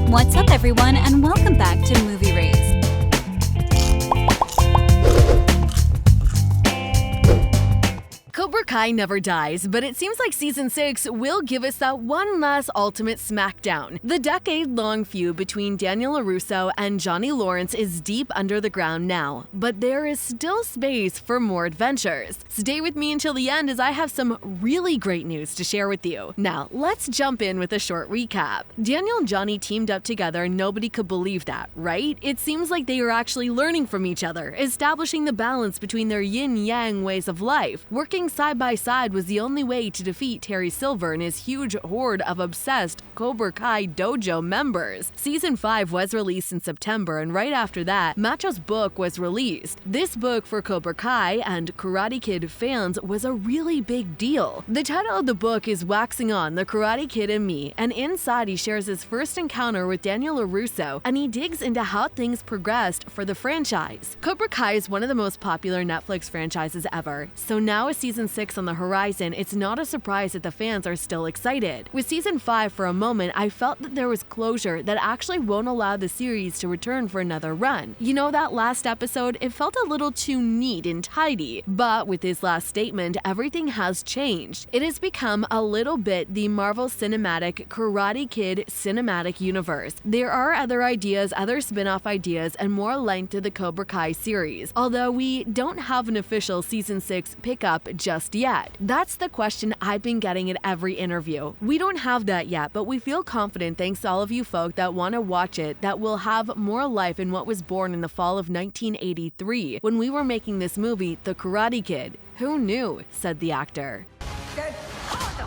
What's up, everyone, and welcome back to Movie Raised. Cobra Kai never dies, but it seems like Season 6 will give us that one last ultimate smackdown. The decade-long feud between Daniel LaRusso and Johnny Lawrence is deep under the ground now, but there is still space for more adventures. Stay with me until the end as I have some really great news to share with you. Now, let's jump in with a short recap. Daniel and Johnny teamed up together and nobody could believe that, right? It seems like they are actually learning from each other, establishing the balance between their yin-yang ways of life. Working side by side was the only way to defeat Terry Silver and his huge horde of obsessed Cobra Kai dojo members. Season 5 was released in September, and right after that, Macho's book was released. This book for Cobra Kai and Karate Kid fans was a really big deal. The title of the book is Waxing On, The Karate Kid and Me, and inside he shares his first encounter with Daniel LaRusso, and he digs into how things progressed for the franchise. Cobra Kai is one of the most popular Netflix franchises ever, so now with Season 6 on the horizon, it's not a surprise that the fans are still excited. With Season 5, for a moment, I felt that there was closure that actually won't allow the series to return for another run. You know, that last episode, it felt a little too neat and tidy, but with his last statement, everything has changed. It has become a little bit the Marvel Cinematic Karate Kid cinematic universe. There are other ideas, other spin-off ideas, and more length to the Cobra Kai series, although we don't have an official Season 6 pickup just yet. That's the question I've been getting at every interview. We don't have that yet, but we feel confident, thanks to all of you folk that want to watch it, that we'll have more life in what was born in the fall of 1983 when we were making this movie, The Karate Kid. Who knew, said the actor. Dad,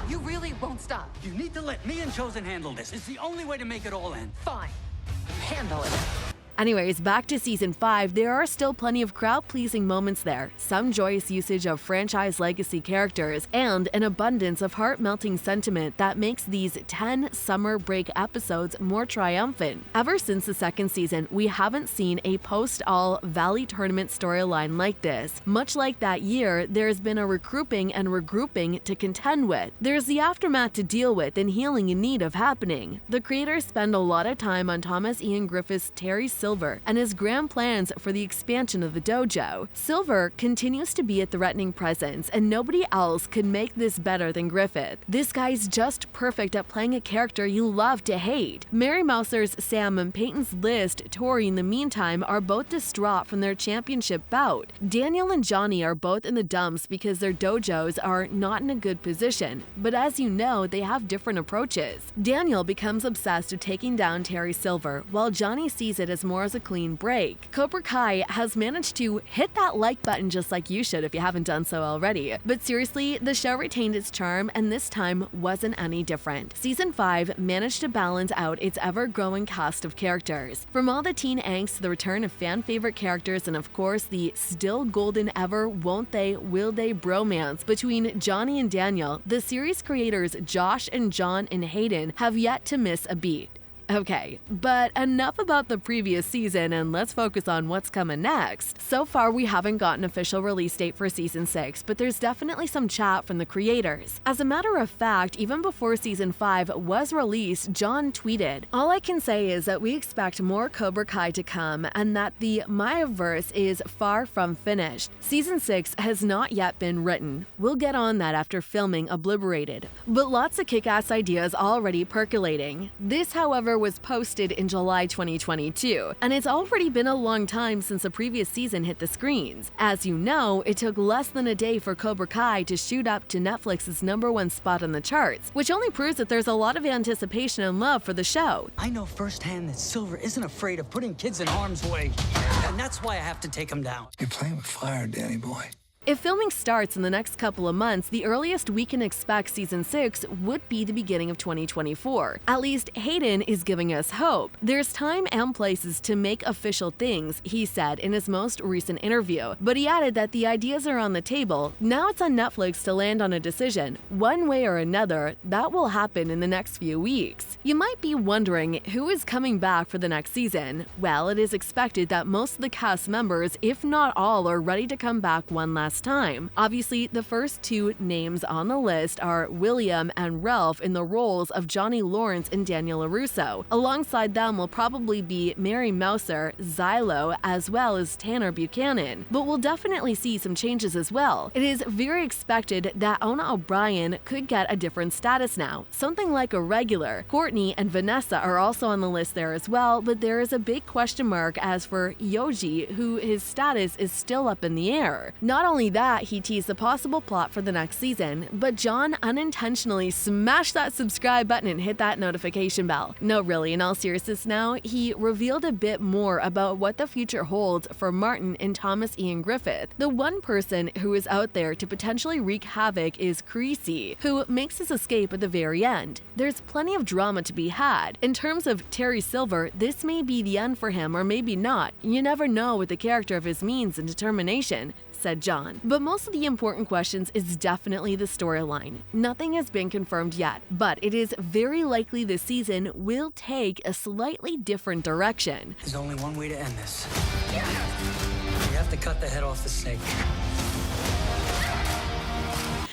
you really won't stop. You need to let me and Chosen handle this. It's the only way to make it all end. Fine. Handle it. Anyways, back to Season 5, there are still plenty of crowd-pleasing moments there, some joyous usage of franchise legacy characters, and an abundance of heart-melting sentiment that makes these 10 summer break episodes more triumphant. Ever since the second season, we haven't seen a post-all Valley Tournament storyline like this. Much like that year, there's been a regrouping and regrouping to contend with. There's the aftermath to deal with and healing in need of happening. The creators spend a lot of time on Thomas Ian Griffith's Terry Silver and his grand plans for the expansion of the dojo. Silver continues to be a threatening presence, and nobody else could make this better than Griffith. This guy's just perfect at playing a character you love to hate. Mary Mouser's Sam and Peyton's List, Tori, in the meantime, are both distraught from their championship bout. Daniel and Johnny are both in the dumps because their dojos are not in a good position, but as you know, they have different approaches. Daniel becomes obsessed with taking down Terry Silver, while Johnny sees it as more as a clean break. Cobra Kai has managed to hit that like button just like you should if you haven't done so already. But seriously, the show retained its charm, and this time wasn't any different. Season 5 managed to balance out its ever-growing cast of characters. From all the teen angst to the return of fan-favorite characters, and of course the still golden ever won't they, will they bromance between Johnny and Daniel, the series creators Josh and John and Hayden have yet to miss a beat. Okay, but enough about the previous season and let's focus on what's coming next. So far, we haven't got an official release date for Season 6, but there's definitely some chat from the creators. As a matter of fact, even before Season 5 was released, John tweeted, "All I can say is that we expect more Cobra Kai to come and that the Mayaverse is far from finished. Season 6 has not yet been written. We'll get on that after filming Obliterated." But lots of kick-ass ideas already percolating. This, however, was posted in July 2022, and it's already been a long time since the previous season hit the screens. As you know, it took less than a day for Cobra Kai to shoot up to Netflix's #1 spot on the charts, which only proves that there's a lot of anticipation and love for the show. I know firsthand that Silver isn't afraid of putting kids in harm's way, and that's why I have to take him down. You're playing with fire, Danny boy. If filming starts in the next couple of months, the earliest we can expect Season 6 would be the beginning of 2024. At least Hayden is giving us hope. There's time and places to make official things, he said in his most recent interview, but he added that the ideas are on the table. Now it's on Netflix to land on a decision. One way or another, that will happen in the next few weeks. You might be wondering who is coming back for the next season. Well, it is expected that most of the cast members, if not all, are ready to come back one last last time. Obviously, the first two names on the list are William and Ralph in the roles of Johnny Lawrence and Daniel LaRusso. Alongside them will probably be Mary Mouser, Xylo, as well as Tanner Buchanan. But we'll definitely see some changes as well. It is very expected that Ona O'Brien could get a different status now, something like a regular. Courtney and Vanessa are also on the list there as well, but there is a big question mark as for Yoji, who his status is still up in the air. Not only that, he teased the possible plot for the next season, but John unintentionally smashed that subscribe button and hit that notification bell. No, really, in all seriousness now, he revealed a bit more about what the future holds for Martin and Thomas Ian Griffith. The one person who is out there to potentially wreak havoc is Creasy, who makes his escape at the very end. There's plenty of drama to be had. In terms of Terry Silver, this may be the end for him or maybe not. You never know with the character of his means and determination, said John. But most of the important questions is definitely the storyline. Nothing has been confirmed yet, but it is very likely this season will take a slightly different direction. There's only one way to end this. We have to cut the head off the snake.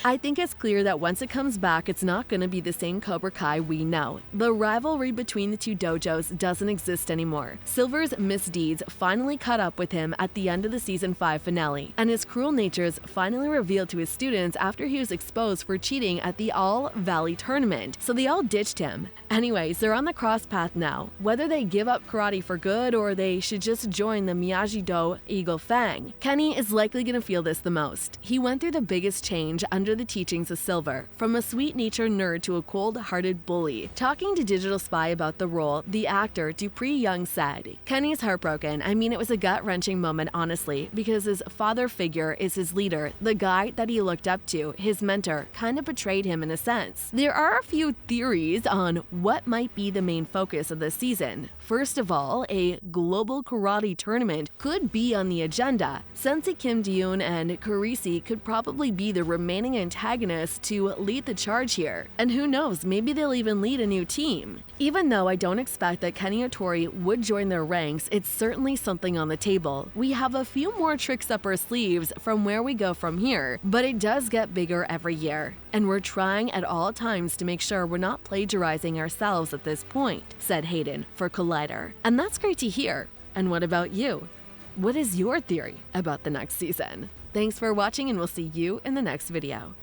I think it's clear that once it comes back, it's not going to be the same Cobra Kai we know. The rivalry between the two dojos doesn't exist anymore. Silver's misdeeds finally caught up with him at the end of the season 5 finale, and his cruel natures finally revealed to his students after he was exposed for cheating at the All Valley tournament, so they all ditched him. Anyways, they're on the cross path now. Whether they give up karate for good or they should just join the Miyagi-Do Eagle Fang, Kenny is likely going to feel this the most. He went through the biggest change under the teachings of Silver, from a sweet-natured nerd to a cold-hearted bully. Talking to Digital Spy about the role, the actor Dupree Young said, "Kenny's heartbroken. I mean, it was a gut-wrenching moment, honestly, because his father figure is his leader, the guy that he looked up to, his mentor, kind of betrayed him in a sense." There are a few theories on what might be the main focus of this season. First of all, a global karate tournament could be on the agenda. Sensei Kim Deun and Carisi could probably be the remaining antagonists to lead the charge here. And who knows, maybe they'll even lead a new team. Even though I don't expect that Kenny Otori would join their ranks, it's certainly something on the table. We have a few more tricks up our sleeves from where we go from here, but it does get bigger every year. And we're trying at all times to make sure we're not plagiarizing ourselves at this point, said Hayden for Collider. And that's great to hear. And what about you? What is your theory about the next season? Thanks for watching, and we'll see you in the next video.